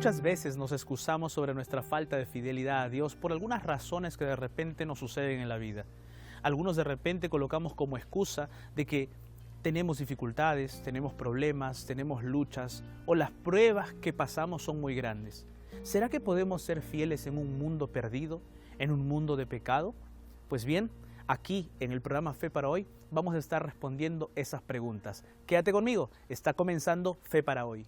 Muchas veces nos excusamos sobre nuestra falta de fidelidad a Dios por algunas razones que de repente nos suceden en la vida. Algunos de repente colocamos como excusa de que tenemos dificultades, tenemos problemas, tenemos luchas o las pruebas que pasamos son muy grandes. ¿Será que podemos ser fieles en un mundo perdido, en un mundo de pecado? Pues bien, aquí en el programa Fe para Hoy vamos a estar respondiendo esas preguntas. Quédate conmigo, está comenzando Fe para Hoy.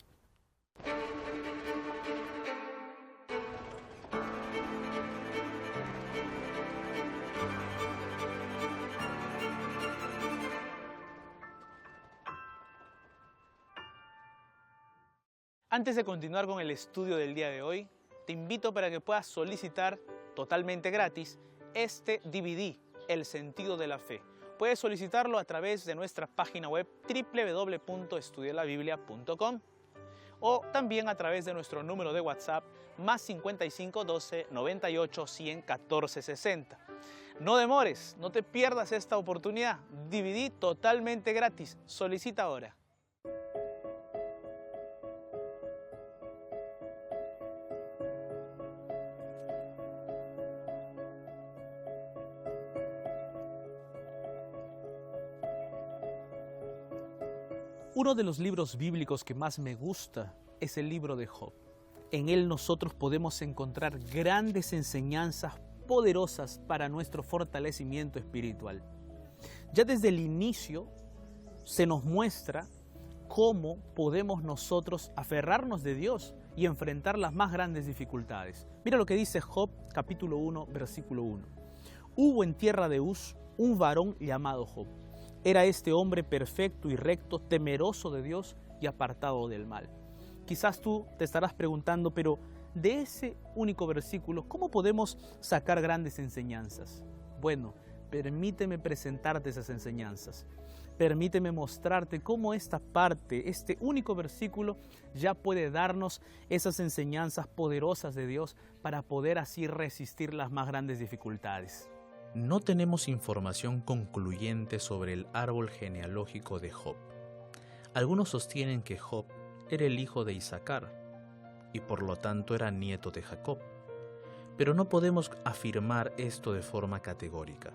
Antes de continuar con el estudio del día de hoy, te invito para que puedas solicitar totalmente gratis este DVD, El sentido de la fe. Puedes solicitarlo a través de nuestra página web www.estudialabiblia.com o también a través de nuestro número de WhatsApp más 55 12 98 100 14 60. No demores, no te pierdas esta oportunidad. DVD totalmente gratis. Solicita ahora. Uno de los libros bíblicos que más me gusta es el libro de Job. En él nosotros podemos encontrar grandes enseñanzas poderosas para nuestro fortalecimiento espiritual. Ya desde el inicio se nos muestra cómo podemos nosotros aferrarnos de Dios y enfrentar las más grandes dificultades. Mira lo que dice Job, capítulo 1, versículo 1. Hubo en tierra de Uz un varón llamado Job. Era este hombre perfecto y recto, temeroso de Dios y apartado del mal. Quizás tú te estarás preguntando, pero de ese único versículo, ¿cómo podemos sacar grandes enseñanzas? Bueno, permíteme presentarte esas enseñanzas. Permíteme mostrarte cómo esta parte, este único versículo, ya puede darnos esas enseñanzas poderosas de Dios para poder así resistir las más grandes dificultades. No tenemos información concluyente sobre el árbol genealógico de Job. Algunos sostienen que Job era el hijo de Isaacar y por lo tanto era nieto de Jacob. Pero no podemos afirmar esto de forma categórica.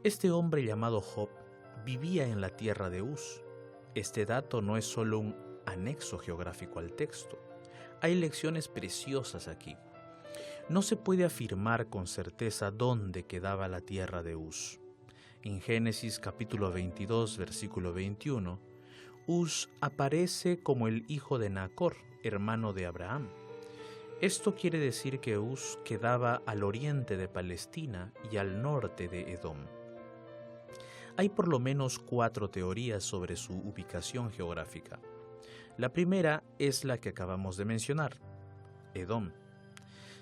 Este hombre llamado Job vivía en la tierra de Uz. Este dato no es solo un anexo geográfico al texto. Hay lecciones preciosas aquí. No se puede afirmar con certeza dónde quedaba la tierra de Uz. En Génesis capítulo 22, versículo 21, Uz aparece como el hijo de Nacor, hermano de Abraham. Esto quiere decir que Uz quedaba al oriente de Palestina y al norte de Edom. Hay por lo menos 4 teorías sobre su ubicación geográfica. La primera es la que acabamos de mencionar, Edom.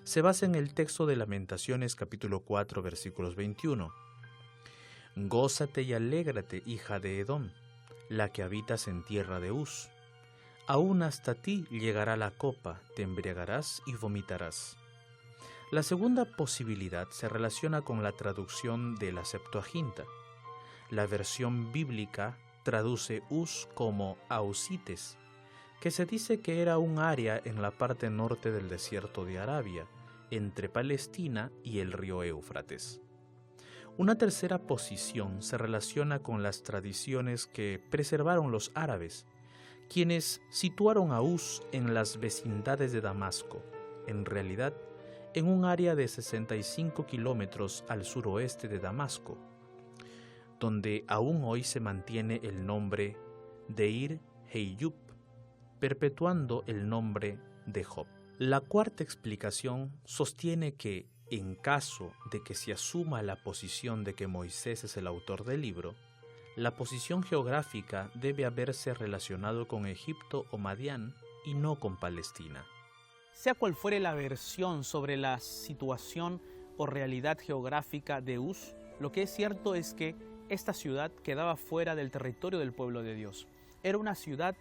Se basa en el texto de Lamentaciones capítulo 4 versículos 21. Gózate y alégrate, hija de Edom, la que habitas en tierra de Uz. Aún hasta ti llegará la copa, te embriagarás y vomitarás. La segunda posibilidad se relaciona con la traducción de la Septuaginta. La versión bíblica traduce Uz como Ausites, que se dice que era un área en la parte norte del desierto de Arabia, entre Palestina y el río Éufrates. Una tercera posición se relaciona con las tradiciones que preservaron los árabes, quienes situaron a Uz en las vecindades de Damasco, en realidad en un área de 65 kilómetros al suroeste de Damasco, donde aún hoy se mantiene el nombre Deir Heyyub, perpetuando el nombre de Job. La cuarta explicación sostiene que, en caso de que se asuma la posición de que Moisés es el autor del libro, la posición geográfica debe haberse relacionado con Egipto o Madián y no con Palestina. Sea cual fuere la versión sobre la situación o realidad geográfica de Uz, lo que es cierto es que esta ciudad quedaba fuera del territorio del pueblo de Dios. Era una ciudad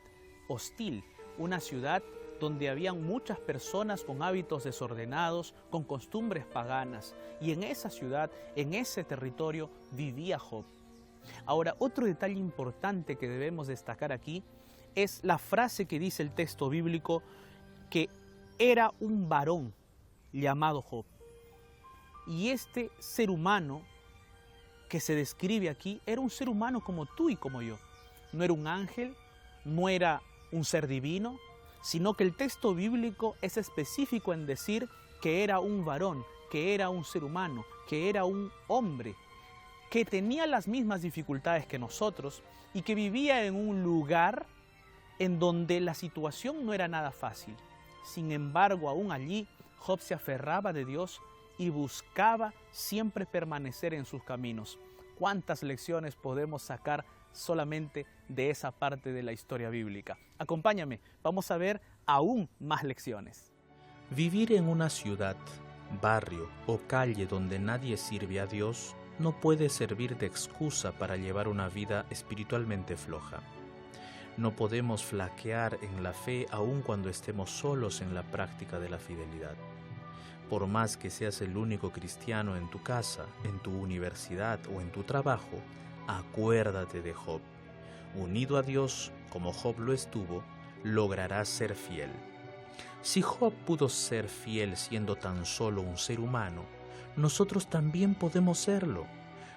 hostil, una ciudad donde habían muchas personas con hábitos desordenados, con costumbres paganas, y en esa ciudad, en ese territorio, vivía Job. Ahora, otro detalle importante que debemos destacar aquí es la frase que dice el texto bíblico, que era un varón llamado Job. Y este ser humano que se describe aquí era un ser humano como tú y como yo. No era un ángel, no era un ser divino, sino que el texto bíblico es específico en decir que era un varón, que era un ser humano, que era un hombre, que tenía las mismas dificultades que nosotros y que vivía en un lugar en donde la situación no era nada fácil. Sin embargo, aún allí, Job se aferraba de Dios y buscaba siempre permanecer en sus caminos. ¿Cuántas lecciones podemos sacar solamente de esa parte de la historia bíblica? Acompáñame, vamos a ver aún más lecciones. Vivir en una ciudad, barrio o calle donde nadie sirve a Dios no puede servir de excusa para llevar una vida espiritualmente floja. No podemos flaquear en la fe aun cuando estemos solos en la práctica de la fidelidad. Por más que seas el único cristiano en tu casa, en tu universidad o en tu trabajo, acuérdate de Job. Unido a Dios, como Job lo estuvo, lograrás ser fiel. Si Job pudo ser fiel siendo tan solo un ser humano, nosotros también podemos serlo.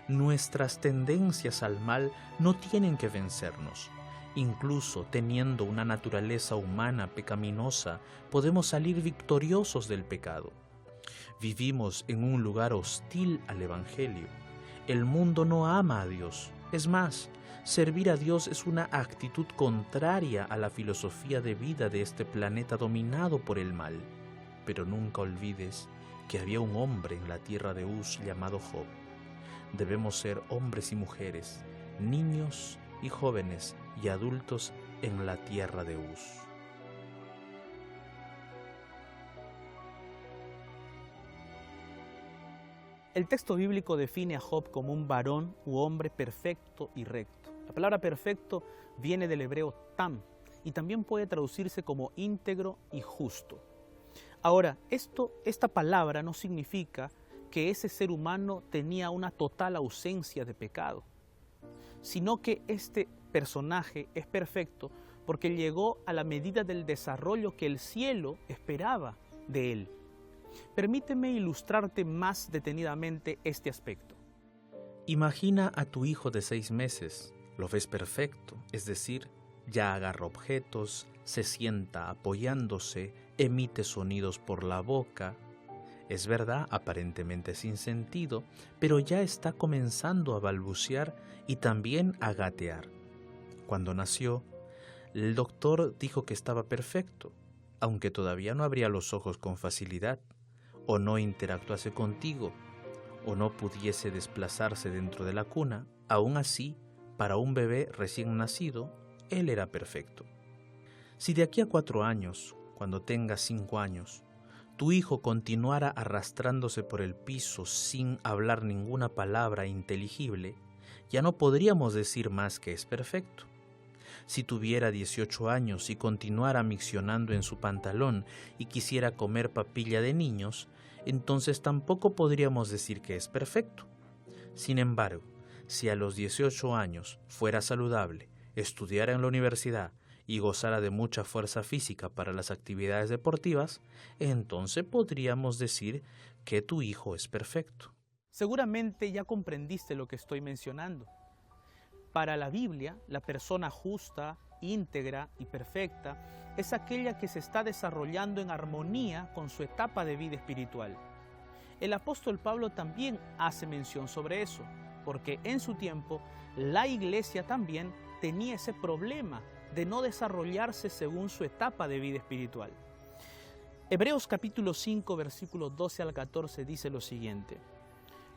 Nuestras tendencias al mal no tienen que vencernos. Incluso teniendo una naturaleza humana pecaminosa, podemos salir victoriosos del pecado. Vivimos en un lugar hostil al Evangelio. El mundo no ama a Dios. Es más, servir a Dios es una actitud contraria a la filosofía de vida de este planeta dominado por el mal. Pero nunca olvides que había un hombre en la tierra de Uz llamado Job. Debemos ser hombres y mujeres, niños y jóvenes y adultos en la tierra de Uz. El texto bíblico define a Job como un varón u hombre perfecto y recto. La palabra perfecto viene del hebreo tam y también puede traducirse como íntegro y justo. Ahora, esta palabra no significa que ese ser humano tenía una total ausencia de pecado, sino que este personaje es perfecto porque llegó a la medida del desarrollo que el cielo esperaba de él. Permíteme ilustrarte más detenidamente este aspecto. Imagina a tu hijo de 6 meses. Lo ves perfecto, es decir, ya agarra objetos, se sienta apoyándose, emite sonidos por la boca. Es verdad, aparentemente sin sentido, pero ya está comenzando a balbucear y también a gatear. Cuando nació, el doctor dijo que estaba perfecto, aunque todavía no abría los ojos con facilidad, o no interactuase contigo, o no pudiese desplazarse dentro de la cuna. Aún así, para un bebé recién nacido, él era perfecto. Si de aquí a 4 años, cuando tengas 5 años, tu hijo continuara arrastrándose por el piso sin hablar ninguna palabra inteligible, ya no podríamos decir más que es perfecto. Si tuviera 18 años y continuara miccionando en su pantalón y quisiera comer papilla de niños, entonces tampoco podríamos decir que es perfecto. Sin embargo, si a los 18 años fuera saludable, estudiara en la universidad y gozara de mucha fuerza física para las actividades deportivas, entonces podríamos decir que tu hijo es perfecto. Seguramente ya comprendiste lo que estoy mencionando. Para la Biblia, la persona justa, íntegra y perfecta es aquella que se está desarrollando en armonía con su etapa de vida espiritual. El apóstol Pablo también hace mención sobre eso, porque en su tiempo la iglesia también tenía ese problema de no desarrollarse según su etapa de vida espiritual. Hebreos capítulo 5, versículos 12 al 14 dice lo siguiente: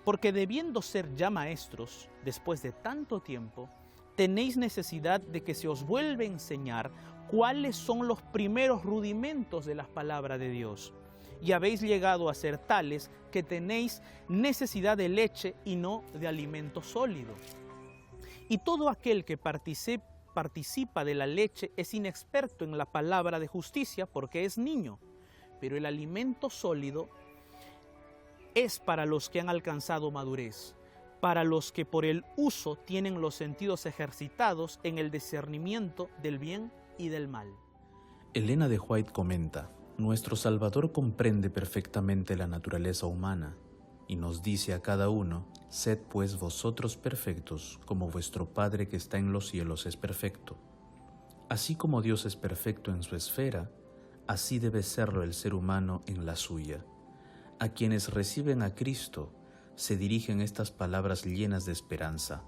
porque debiendo ser ya maestros, después de tanto tiempo, tenéis necesidad de que se os vuelva a enseñar cuáles son los primeros rudimentos de las palabras de Dios. Y habéis llegado a ser tales que tenéis necesidad de leche y no de alimento sólido. Y todo aquel que participa de la leche es inexperto en la palabra de justicia porque es niño, pero el alimento sólido es para los que han alcanzado madurez, para los que por el uso tienen los sentidos ejercitados en el discernimiento del bien y del mal. Elena de White comenta: Nuestro Salvador comprende perfectamente la naturaleza humana y nos dice a cada uno: sed pues vosotros perfectos, como vuestro Padre que está en los cielos es perfecto. Así como Dios es perfecto en su esfera, así debe serlo el ser humano en la suya. A quienes reciben a Cristo se dirigen estas palabras llenas de esperanza: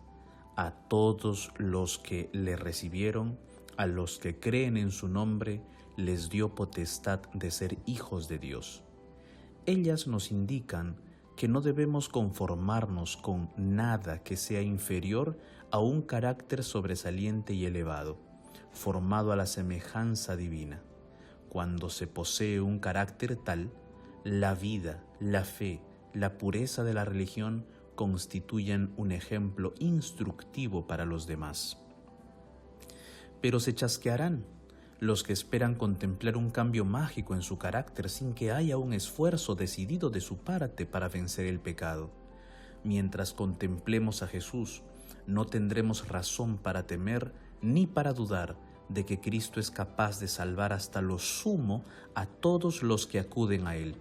a todos los que le recibieron, a los que creen en su nombre, les dio potestad de ser hijos de Dios. Ellas nos indican que no debemos conformarnos con nada que sea inferior a un carácter sobresaliente y elevado, formado a la semejanza divina. Cuando se posee un carácter tal, la vida, la fe, la pureza de la religión constituyen un ejemplo instructivo para los demás. Pero se chasquearán los que esperan contemplar un cambio mágico en su carácter sin que haya un esfuerzo decidido de su parte para vencer el pecado. Mientras contemplemos a Jesús, no tendremos razón para temer ni para dudar de que Cristo es capaz de salvar hasta lo sumo a todos los que acuden a Él.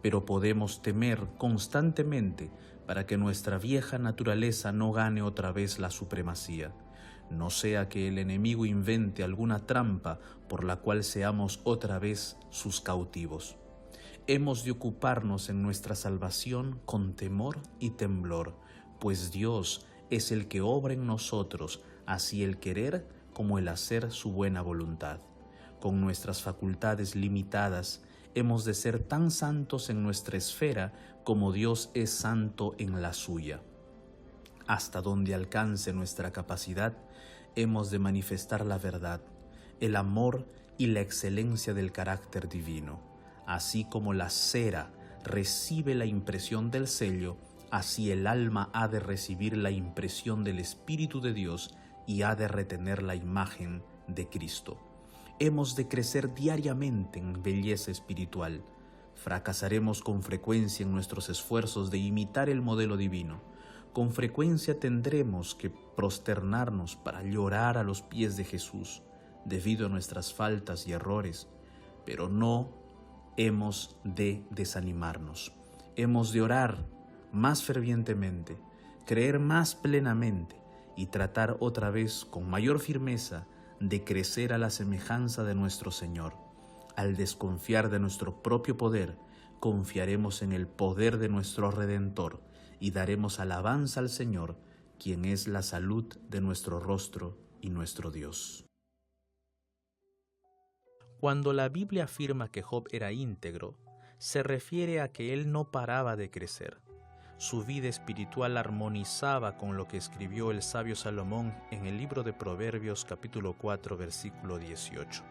Pero podemos temer constantemente para que nuestra vieja naturaleza no gane otra vez la supremacía. No sea que el enemigo invente alguna trampa por la cual seamos otra vez sus cautivos. Hemos de ocuparnos en nuestra salvación con temor y temblor, pues Dios es el que obra en nosotros, así el querer como el hacer su buena voluntad. Con nuestras facultades limitadas, hemos de ser tan santos en nuestra esfera como Dios es santo en la suya. Hasta donde alcance nuestra capacidad, hemos de manifestar la verdad, el amor y la excelencia del carácter divino. Así como la cera recibe la impresión del sello, así el alma ha de recibir la impresión del Espíritu de Dios y ha de retener la imagen de Cristo. Hemos de crecer diariamente en belleza espiritual. Fracasaremos con frecuencia en nuestros esfuerzos de imitar el modelo divino. Con frecuencia tendremos que prosternarnos para llorar a los pies de Jesús debido a nuestras faltas y errores, pero no hemos de desanimarnos. Hemos de orar más fervientemente, creer más plenamente y tratar otra vez con mayor firmeza de crecer a la semejanza de nuestro Señor. Al desconfiar de nuestro propio poder, confiaremos en el poder de nuestro Redentor y daremos alabanza al Señor, quien es la salud de nuestro rostro y nuestro Dios. Cuando la Biblia afirma que Job era íntegro, se refiere a que él no paraba de crecer. Su vida espiritual armonizaba con lo que escribió el sabio Salomón en el libro de Proverbios capítulo 4 versículo 18.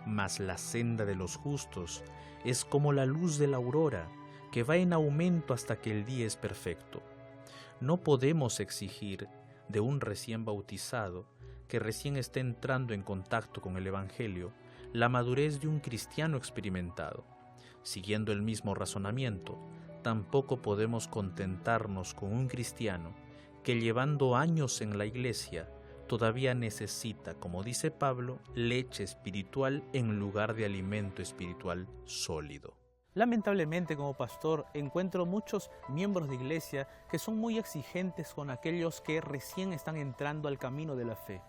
Mas la senda de los justos es como la luz de la aurora, que va en aumento hasta que el día es perfecto. No podemos exigir de un recién bautizado, que recién está entrando en contacto con el Evangelio, la madurez de un cristiano experimentado. Siguiendo el mismo razonamiento, tampoco podemos contentarnos con un cristiano que, llevando años en la iglesia, todavía necesita, como dice Pablo, leche espiritual en lugar de alimento espiritual sólido. Lamentablemente, como pastor, encuentro muchos miembros de iglesia que son muy exigentes con aquellos que recién están entrando al camino de la fe.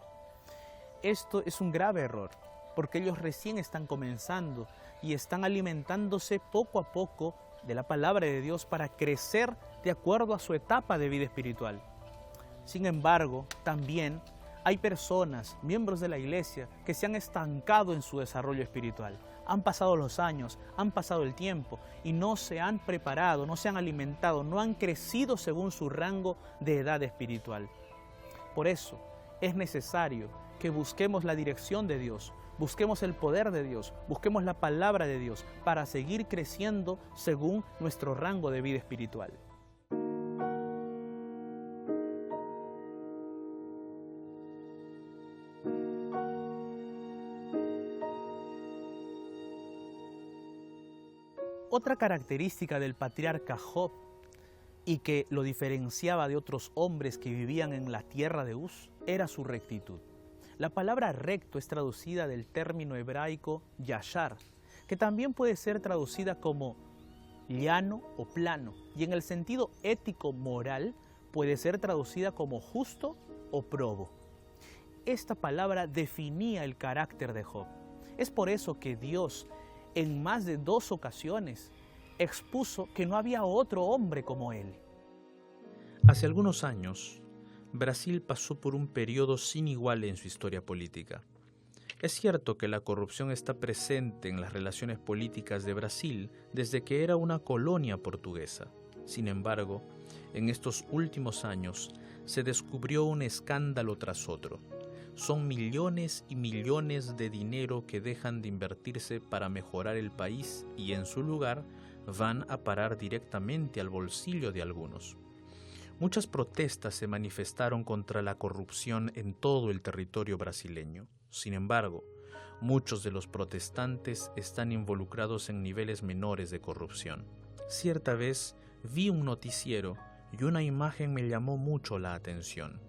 Esto es un grave error, porque ellos recién están comenzando y están alimentándose poco a poco de la palabra de Dios para crecer de acuerdo a su etapa de vida espiritual. Sin embargo, también hay personas, miembros de la iglesia, que se han estancado en su desarrollo espiritual. Han pasado los años, han pasado el tiempo y no se han preparado, no se han alimentado, no han crecido según su rango de edad espiritual. Por eso es necesario que busquemos la dirección de Dios, busquemos el poder de Dios, busquemos la palabra de Dios para seguir creciendo según nuestro rango de vida espiritual. Otra característica del patriarca Job y que lo diferenciaba de otros hombres que vivían en la tierra de Uz era su rectitud. La palabra recto es traducida del término hebraico yashar, que también puede ser traducida como llano o plano, y en el sentido ético-moral puede ser traducida como justo o probo. Esta palabra definía el carácter de Job. Es por eso que Dios, en más de 2 ocasiones, expuso que no había otro hombre como él. Hace algunos años, Brasil pasó por un periodo sin igual en su historia política. Es cierto que la corrupción está presente en las relaciones políticas de Brasil desde que era una colonia portuguesa. Sin embargo, en estos últimos años se descubrió un escándalo tras otro. Son millones y millones de dinero que dejan de invertirse para mejorar el país y en su lugar van a parar directamente al bolsillo de algunos. Muchas protestas se manifestaron contra la corrupción en todo el territorio brasileño. Sin embargo, muchos de los protestantes están involucrados en niveles menores de corrupción. Cierta vez vi un noticiero y una imagen me llamó mucho la atención.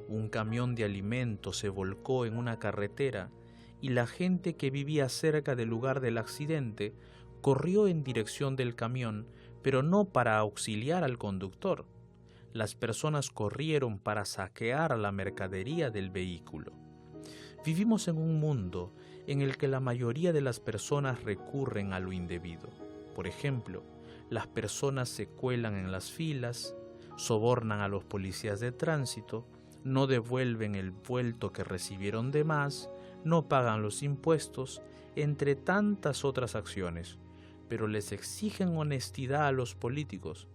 Un camión de alimentos se volcó en una carretera y la gente que vivía cerca del lugar del accidente corrió en dirección del camión, pero no para auxiliar al conductor. Las personas corrieron para saquear la mercadería del vehículo. Vivimos en un mundo en el que la mayoría de las personas recurren a lo indebido. Por ejemplo, las personas se cuelan en las filas, sobornan a los policías de tránsito, no devuelven el vuelto que recibieron de más, no pagan los impuestos, entre tantas otras acciones, pero les exigen honestidad a los políticos.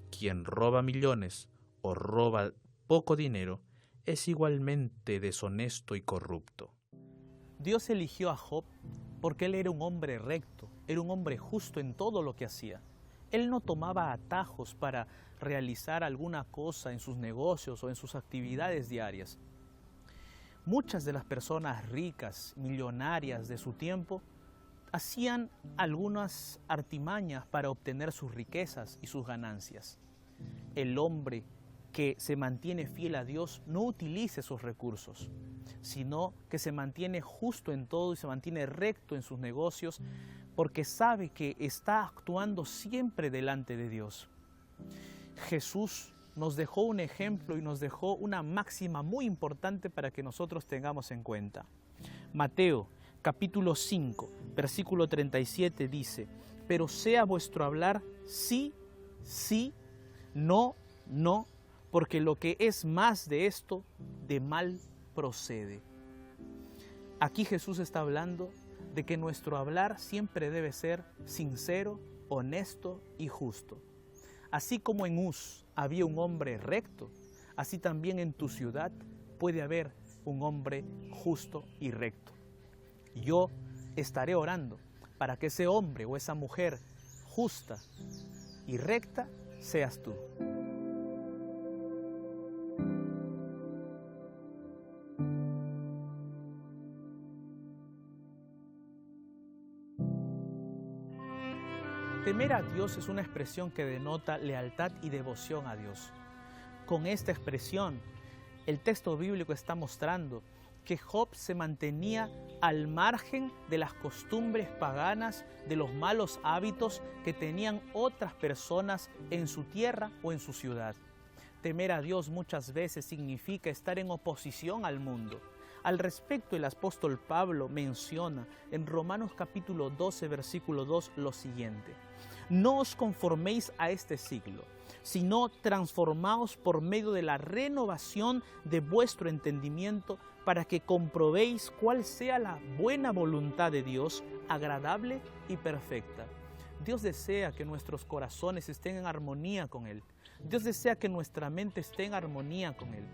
Quien roba millones o roba poco dinero es igualmente deshonesto y corrupto. Dios eligió a Job porque él era un hombre recto, era un hombre justo en todo lo que hacía. Él no tomaba atajos para realizar alguna cosa en sus negocios o en sus actividades diarias. Muchas de las personas ricas, millonarias de su tiempo, hacían algunas artimañas para obtener sus riquezas y sus ganancias. El hombre que se mantiene fiel a Dios no utiliza esos recursos, sino que se mantiene justo en todo y se mantiene recto en sus negocios porque sabe que está actuando siempre delante de Dios. Jesús nos dejó un ejemplo y nos dejó una máxima muy importante para que nosotros tengamos en cuenta. Mateo capítulo 5, versículo 37 dice: pero sea vuestro hablar sí, sí, no, no, porque lo que es más de esto, de mal procede. Aquí Jesús está hablando de que nuestro hablar siempre debe ser sincero, honesto y justo. Así como en Uz había un hombre recto, así también en tu ciudad puede haber un hombre justo y recto. Yo estaré orando para que ese hombre o esa mujer justa y recta seas tú. Temer a Dios es una expresión que denota lealtad y devoción a Dios. Con esta expresión, el texto bíblico está mostrando que Job se mantenía al margen de las costumbres paganas, de los malos hábitos que tenían otras personas en su tierra o en su ciudad. Temer a Dios muchas veces significa estar en oposición al mundo. Al respecto, el apóstol Pablo menciona en Romanos capítulo 12, versículo 2 lo siguiente: no os conforméis a este siglo, sino transformaos por medio de la renovación de vuestro entendimiento, para que comprobéis cuál sea la buena voluntad de Dios, agradable y perfecta. Dios desea que nuestros corazones estén en armonía con Él. Dios desea que nuestra mente esté en armonía con Él.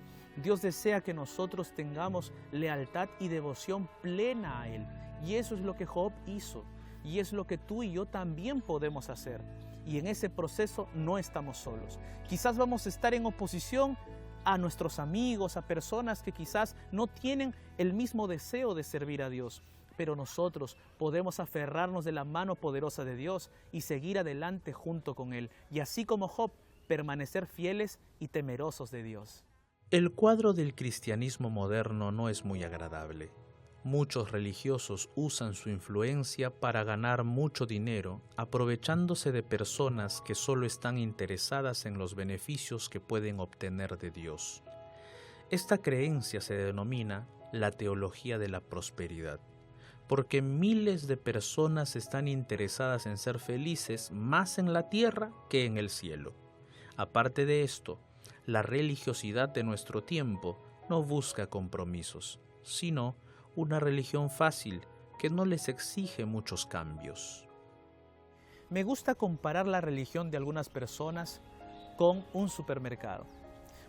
Dios desea que nosotros tengamos lealtad y devoción plena a Él. Y eso es lo que Job hizo. Y es lo que tú y yo también podemos hacer. Y en ese proceso no estamos solos. Quizás vamos a estar en oposición a nuestros amigos, a personas que quizás no tienen el mismo deseo de servir a Dios. Pero nosotros podemos aferrarnos de la mano poderosa de Dios y seguir adelante junto con Él. Y así como Job, permanecer fieles y temerosos de Dios. El cuadro del cristianismo moderno no es muy agradable. Muchos religiosos usan su influencia para ganar mucho dinero, aprovechándose de personas que solo están interesadas en los beneficios que pueden obtener de Dios. Esta creencia se denomina la teología de la prosperidad, porque miles de personas están interesadas en ser felices más en la tierra que en el cielo. Aparte de esto, la religiosidad de nuestro tiempo no busca compromisos, sino una religión fácil que no les exige muchos cambios. Me gusta comparar la religión de algunas personas con un supermercado.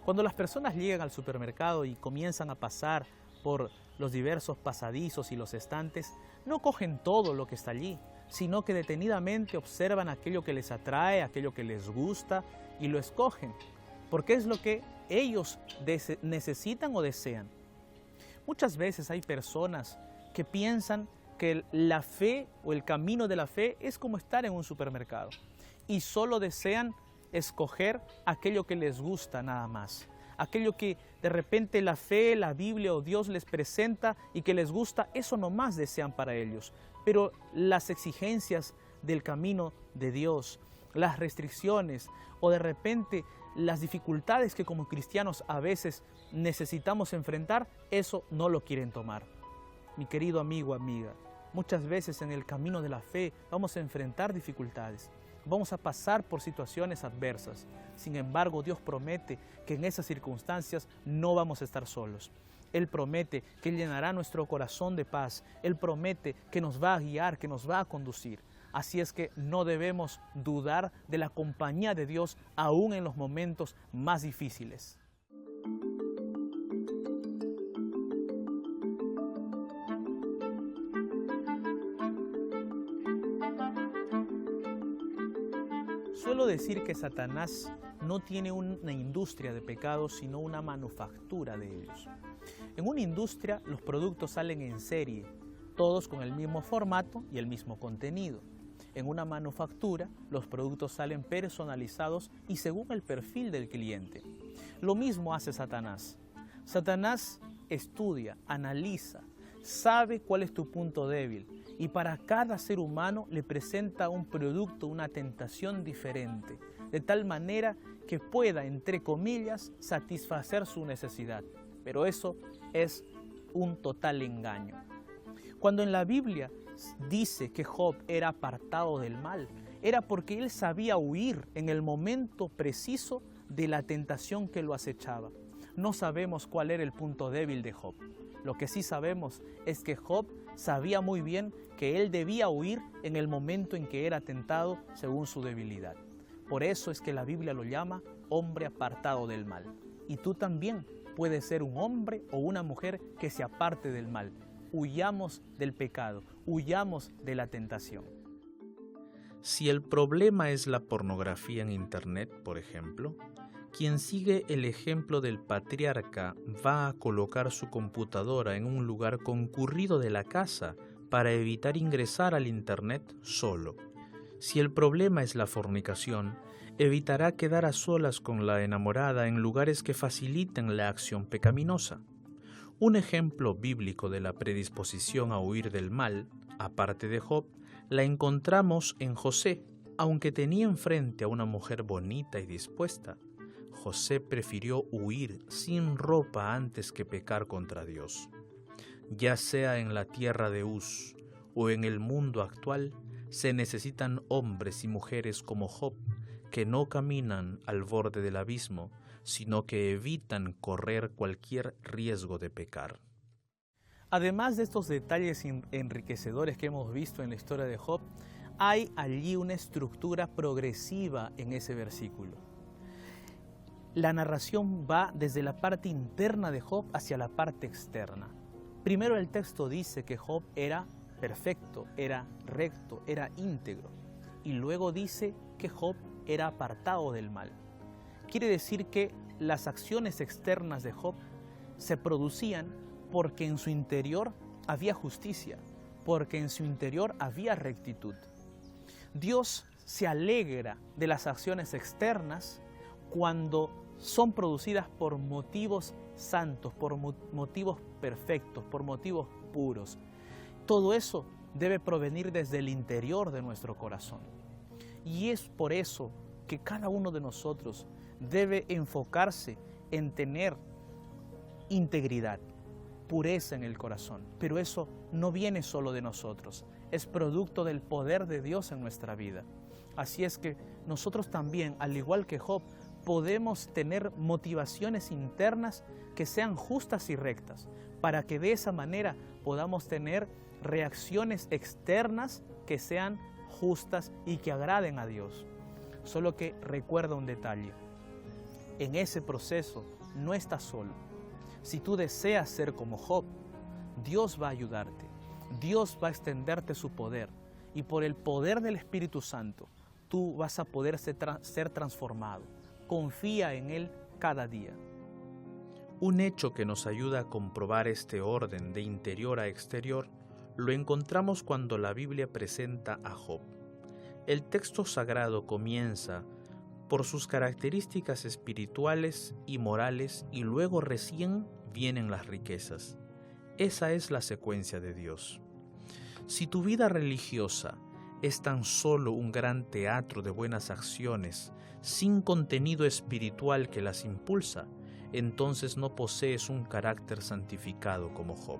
Cuando las personas llegan al supermercado y comienzan a pasar por los diversos pasadizos y los estantes, no cogen todo lo que está allí, sino que detenidamente observan aquello que les atrae, aquello que les gusta y lo escogen, porque es lo que ellos necesitan o desean. Muchas veces hay personas que piensan que la fe o el camino de la fe es como estar en un supermercado y solo desean escoger aquello que les gusta nada más, aquello que de repente la fe, la Biblia o Dios les presenta y que les gusta, eso nomás desean para ellos. Pero las exigencias del camino de Dios, las restricciones o de repente las dificultades que como cristianos a veces necesitamos enfrentar, eso no lo quieren tomar. Mi querido amigo, amiga, muchas veces en el camino de la fe vamos a enfrentar dificultades, vamos a pasar por situaciones adversas. Sin embargo, Dios promete que en esas circunstancias no vamos a estar solos. Él promete que llenará nuestro corazón de paz. Él promete que nos va a guiar, que nos va a conducir. Así es que no debemos dudar de la compañía de Dios aún en los momentos más difíciles. Suelo decir que Satanás no tiene una industria de pecados, sino una manufactura de ellos. En una industria los productos salen en serie, todos con el mismo formato y el mismo contenido. En una manufactura, los productos salen personalizados y según el perfil del cliente. Lo mismo hace Satanás. Satanás estudia, analiza, sabe cuál es tu punto débil y para cada ser humano le presenta un producto, una tentación diferente, de tal manera que pueda, entre comillas, satisfacer su necesidad. Pero eso es un total engaño. Cuando en la Biblia dice que Job era apartado del mal, era porque él sabía huir en el momento preciso de la tentación que lo acechaba. No sabemos cuál era el punto débil de Job. Lo que sí sabemos es que Job sabía muy bien que él debía huir en el momento en que era tentado según su debilidad. Por eso es que la Biblia lo llama hombre apartado del mal. Y tú también puedes ser un hombre o una mujer que se aparte del mal. Huyamos del pecado, huyamos de la tentación. Si el problema es la pornografía en Internet, por ejemplo, quien sigue el ejemplo del patriarca va a colocar su computadora en un lugar concurrido de la casa para evitar ingresar al Internet solo. Si el problema es la fornicación, evitará quedar a solas con la enamorada en lugares que faciliten la acción pecaminosa. Un ejemplo bíblico de la predisposición a huir del mal, aparte de Job, la encontramos en José. Aunque tenía enfrente a una mujer bonita y dispuesta, José prefirió huir sin ropa antes que pecar contra Dios. Ya sea en la tierra de Uz o en el mundo actual, se necesitan hombres y mujeres como Job, que no caminan al borde del abismo, sino que evitan correr cualquier riesgo de pecar. Además de estos detalles enriquecedores que hemos visto en la historia de Job, hay allí una estructura progresiva en ese versículo. La narración va desde la parte interna de Job hacia la parte externa. Primero el texto dice que Job era perfecto, era recto, era íntegro. Y luego dice que Job era apartado del mal. Quiere decir que las acciones externas de Job se producían porque en su interior había justicia, porque en su interior había rectitud. Dios se alegra de las acciones externas cuando son producidas por motivos santos, por motivos perfectos, por motivos puros. Todo eso debe provenir desde el interior de nuestro corazón. Y es por eso que cada uno de nosotros debe enfocarse en tener integridad, pureza en el corazón. Pero eso no viene solo de nosotros, es producto del poder de Dios en nuestra vida. Así es que nosotros también, al igual que Job, podemos tener motivaciones internas que sean justas y rectas, para que de esa manera podamos tener reacciones externas que sean justas y que agraden a Dios. Solo que recuerda un detalle: en ese proceso no estás solo. Si tú deseas ser como Job, Dios va a ayudarte, Dios va a extenderte su poder, y por el poder del Espíritu Santo tú vas a poder ser transformado. Confía en Él cada día. Un hecho que nos ayuda a comprobar este orden de interior a exterior lo encontramos cuando la Biblia presenta a Job. El texto sagrado comienza por sus características espirituales y morales, y luego recién vienen las riquezas. Esa es la secuencia de Dios. Si tu vida religiosa es tan solo un gran teatro de buenas acciones, sin contenido espiritual que las impulsa, entonces no posees un carácter santificado como Job.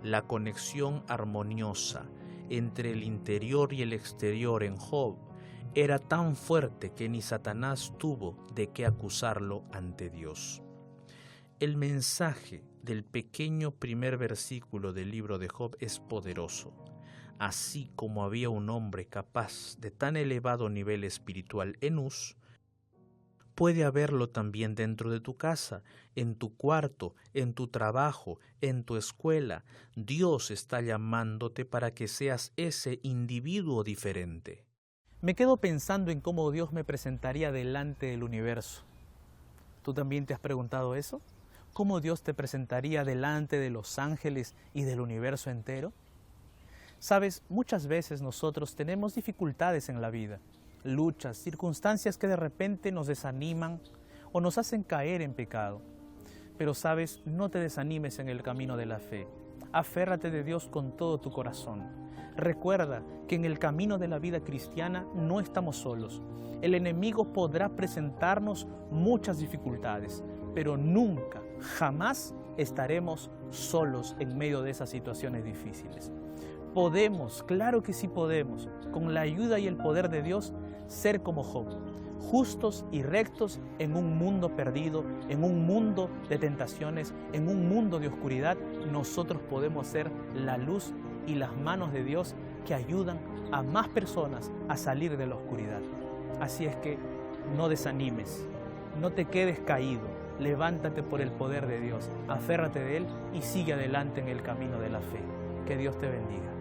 La conexión armoniosa entre el interior y el exterior en Job era tan fuerte que ni Satanás tuvo de qué acusarlo ante Dios. El mensaje del pequeño primer versículo del libro de Job es poderoso. Así como había un hombre capaz de tan elevado nivel espiritual en Uz, puede haberlo también dentro de tu casa, en tu cuarto, en tu trabajo, en tu escuela. Dios está llamándote para que seas ese individuo diferente. Me quedo pensando en cómo Dios me presentaría delante del universo. ¿Tú también te has preguntado eso? ¿Cómo Dios te presentaría delante de los ángeles y del universo entero? Sabes, muchas veces nosotros tenemos dificultades en la vida, luchas, circunstancias que de repente nos desaniman o nos hacen caer en pecado. Pero sabes, no te desanimes en el camino de la fe. Aférrate de Dios con todo tu corazón. Recuerda que en el camino de la vida cristiana no estamos solos. El enemigo podrá presentarnos muchas dificultades, pero nunca, jamás estaremos solos en medio de esas situaciones difíciles. Podemos, claro que sí podemos, con la ayuda y el poder de Dios, ser como Job, justos y rectos en un mundo perdido, en un mundo de tentaciones, en un mundo de oscuridad. Nosotros podemos ser la luz y las manos de Dios que ayudan a más personas a salir de la oscuridad. Así es que no desanimes, no te quedes caído, levántate por el poder de Dios, aférrate de Él y sigue adelante en el camino de la fe. Que Dios te bendiga.